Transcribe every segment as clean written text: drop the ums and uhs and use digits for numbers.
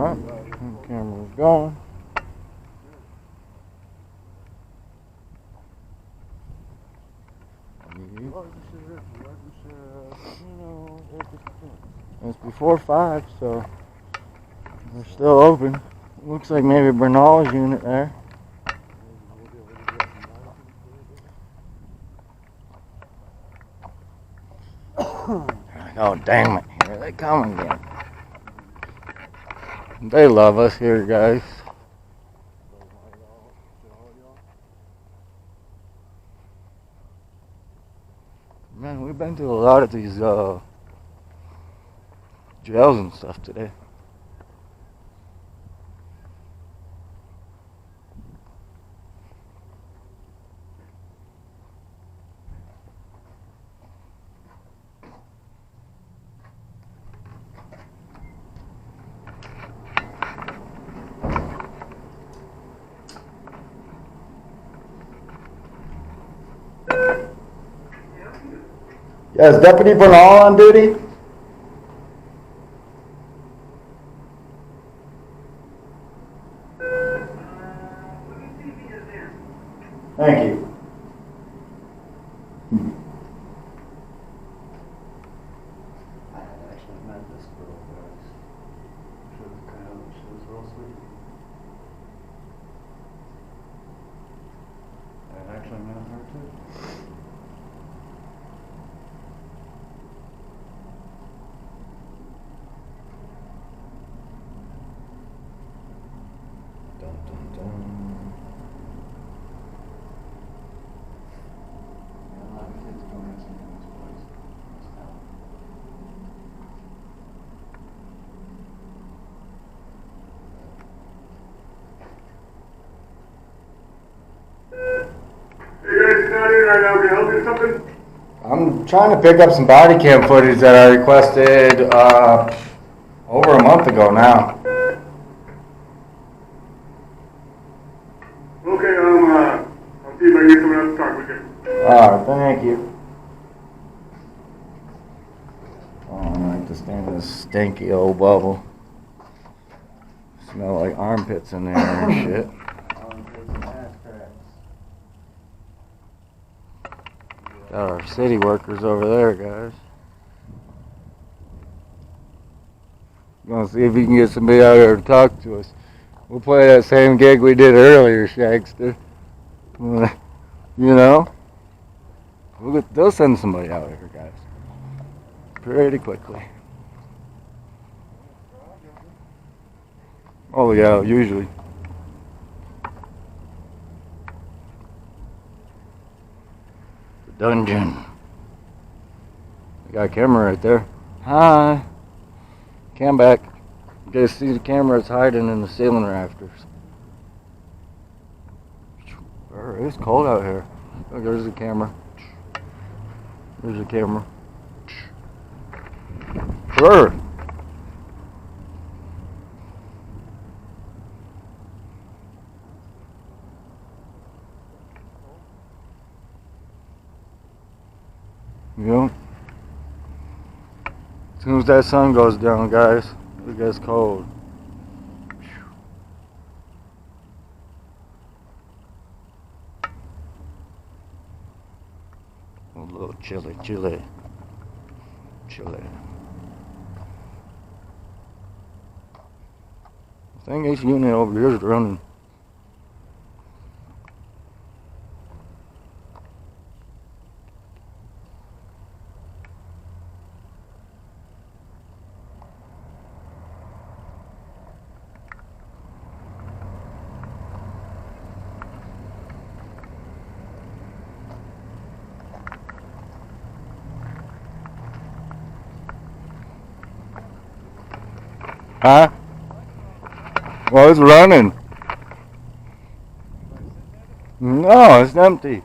Alright, camera's going. It's before 5, so they're still open. Looks like maybe Bernal's unit there. Oh, damn it. Here they come again. They love us here, guys. Man, we've been to a lot of these jails and stuff today. Yes, Deputy Bernal on duty. Thank you. I actually met this girl, guys. She was real sweet. I actually met her too. Dun, dun, dun. Yeah, a lot of kids go missing in this place. This town. Hey guys, it's not in right now. Can I help you with something? I'm trying to pick up some body cam footage that I requested over a month ago now. Okay, I'll see if I can get someone else to talk with you. Alright, thank you. Oh, I like to stand in this stinky old bubble. Smell like armpits in there and shit. Got our city workers over there, guys. Gonna see if we can get somebody out here to talk to us. We'll play that same gig we did earlier, Shagster. You know? They'll send somebody out here, guys. Pretty quickly. Oh yeah, usually. Dungeon. I got a camera right there. Hi. Cam back. You guys see the camera? It's hiding in the ceiling rafters. It's cold out here. Oh, there's the camera. There's the camera. Sure. You know, as soon as that sun goes down, guys, it gets cold. A little chilly. I think each unit over here is running. Huh? Well, it's running. No, it's empty.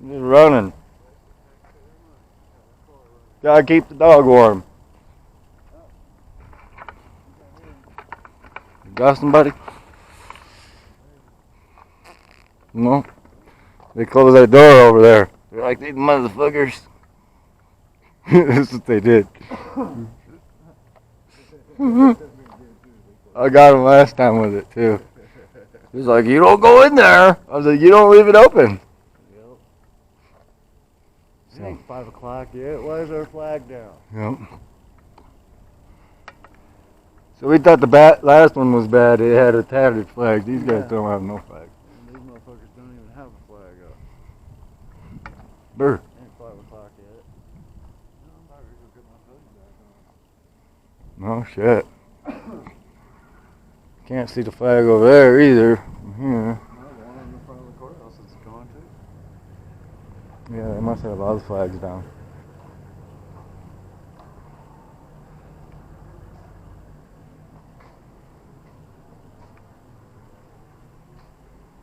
It's running. Gotta keep the dog warm. You got somebody? No. They closed that door over there. They're like, these motherfuckers. That's what they did. I got him last time with it too. He's like, you don't go in there. I was like, you don't leave it open. Yep. So, It ain't 5 o'clock yet. Why is our flag down? yep. So we thought the last one was bad. It had a tattered flag. These guys Yeah. don't have no flag. And these motherfuckers don't even have a flag up. Brr. It ain't 5 o'clock yet. No, I'm about to go get my hoodie back on. No shit. Can't see the flag over there either. From here. No, the one in the front of the courthouse is gone too. Yeah, they must have all the flags down.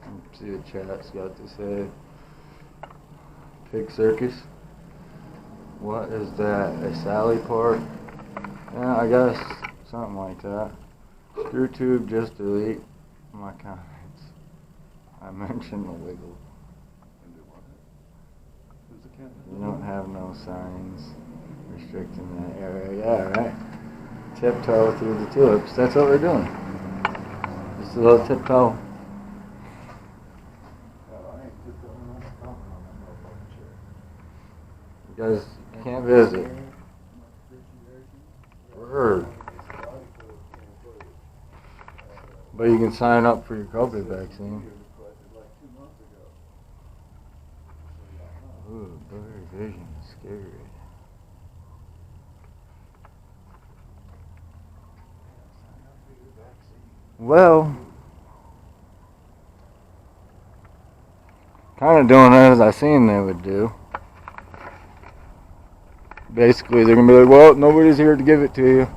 Let's see what chat's got to say. Pig circus. What is that? A Sally port? Yeah, I guess something like that. Screw tube, just delete my comments. I mentioned the wiggle. Who's the captain? You don't have no signs restricting that area. Yeah, right. Tiptoe through the tulips. That's what we're doing. Just a little tiptoe. You guys can't visit. Word. But you can sign up for your COVID vaccine. Ooh, blurry vision, scary. Well, kind of doing as I seen they would do. Basically, they're gonna be like, well, nobody's here to give it to you.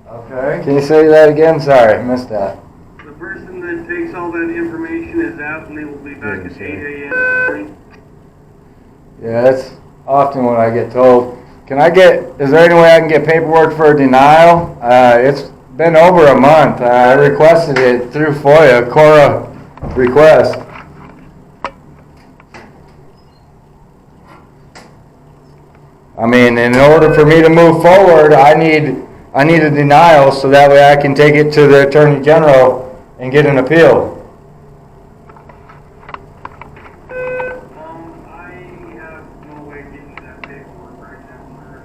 Okay. Can you say that again? Sorry, I missed that. The person that takes all that information is out and they will be back at 8 a.m. Yeah, that's often what I get told. Is there any way I can get paperwork for a denial? It's been over a month. I requested it through FOIA, Cora request. I mean, in order for me to move forward, I need a denial so that way I can take it to the Attorney General and get an appeal. I have no way of getting that paperwork right now, sir.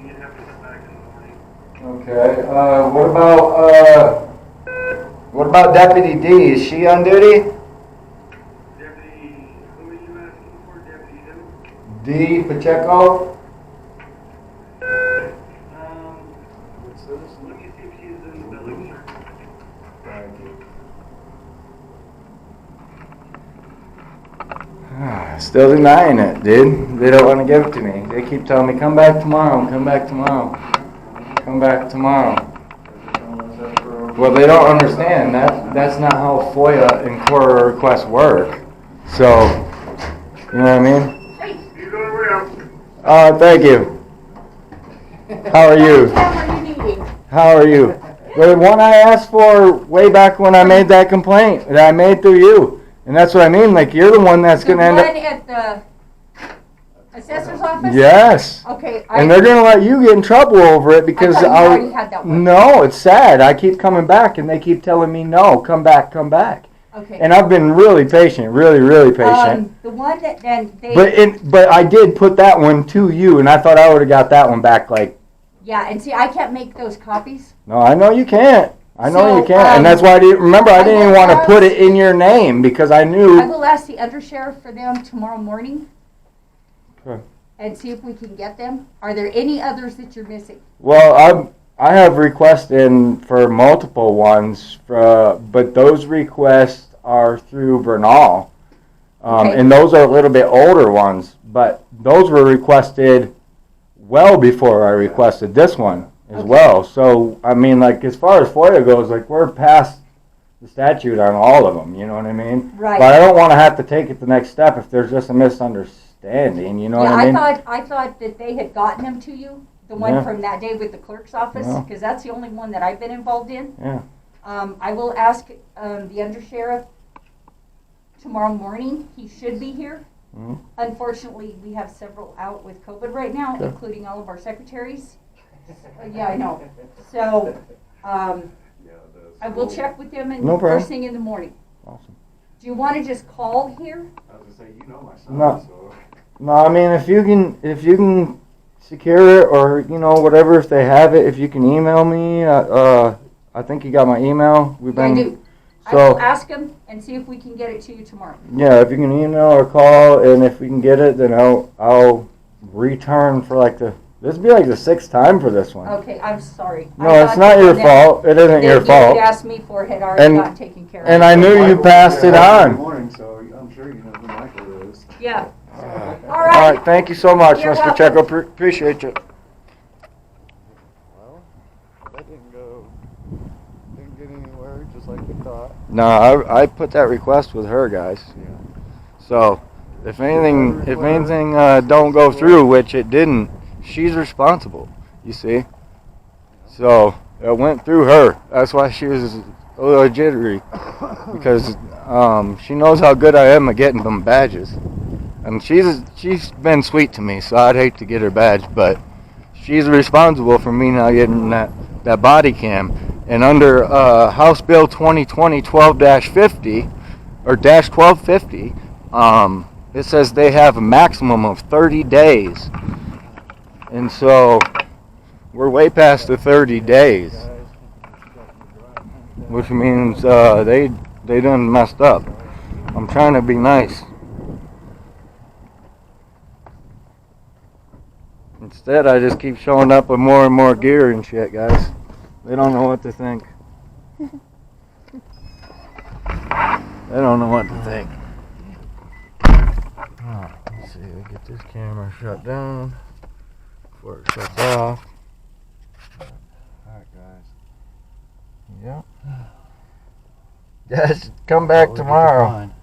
You'd have to come back in the morning. Okay. What about Deputy D? Is she on duty? Deputy, who are you asking for? Deputy who? D. Pacheco? Let me see if she's in the building, sir. Thank you. Still denying it, dude. They don't want to give it to me. They keep telling me, come back tomorrow, come back tomorrow, come back tomorrow. Well, they don't understand. That's not how FOIA and Cora requests work. So, you know what I mean? You go around. Thank you. How are you? What are you needing? How are you? The one I asked for way back when I made that complaint that I made through you. And that's what I mean. Like, you're the one that's going to end up... The one at the assessor's office? Yes. Okay. And they're going to let you get in trouble over it because I thought you already had that one. No, it's sad. I keep coming back and they keep telling me, no, come back, come back. Okay. And I've been really patient, really, really patient. The one that then they... But I did put that one to you, and I thought I would have got that one back, like... Yeah, and see, I can't make those copies. No, I know you can't. I know So, you can't. And that's why I didn't... Remember, I didn't even want to put it in your name because I knew... I will ask the undersheriff for them tomorrow morning. Okay. And see if we can get them. Are there any others that you're missing? Well, I have requests in for multiple ones, but those requests are through Bernal. Okay. And those are a little bit older ones, but those were requested well before I requested this one as Okay. well. So, I mean, like, as far as FOIA goes, like, we're past the statute on all of them, you know what I mean? Right. But I don't want to have to take it the next step if there's just a misunderstanding, you know what I mean? I thought that they had gotten them to you, the one Yeah. from that day with the clerk's office, Yeah. because that's the only one that I've been involved in. Yeah. I will ask the undersheriff tomorrow morning. He should be here. Mhm. Unfortunately, we have several out with COVID right now, Okay. including all of our secretaries. Yeah, I know. So, Yeah, I will check with them No problem. first thing in the morning. Awesome. Do you want to just call here? I was gonna say, you know my son, No. so. No, I mean if you can secure it or whatever, if they have it, if you can email me. I think you got my email. We've I been do. I so will ask them and see if we can get it to you tomorrow. yeah. If you can email or call, and if we can get it, then I'll return for like the. This will be like the 6th time for this one. Okay, I'm sorry. No, I it's thought not the your one that fault. It isn't your you fault. had asked me for had already And- gotten taken care of. And I knew you Michael passed was it there every on. morning, so I'm sure you know who Michael is. Yeah. All All right. right. Thank you so much, You're Mr. welcome. Checo. Appreciate you. Well, that didn't get anywhere, just like we thought. No, I put that request with her, guys. So if anything don't go through, which it didn't, she's responsible. You see. So it went through her. That's why she was a little jittery, because she knows how good I am at getting them badges, and she's been sweet to me. So I'd hate to get her badge, but she's responsible for me not getting that body cam. And under House Bill 2020 12-50 or -1250, it says they have a maximum of 30 days, and so we're way past the 30 days, which means they done messed up. I'm trying to be nice. Instead, I just keep showing up with more and more gear and shit, guys. They don't know what to think. They don't know what to think. Let's see, we get this camera shut down before it shuts off. Alright, guys. Yeah. Guys, come back tomorrow.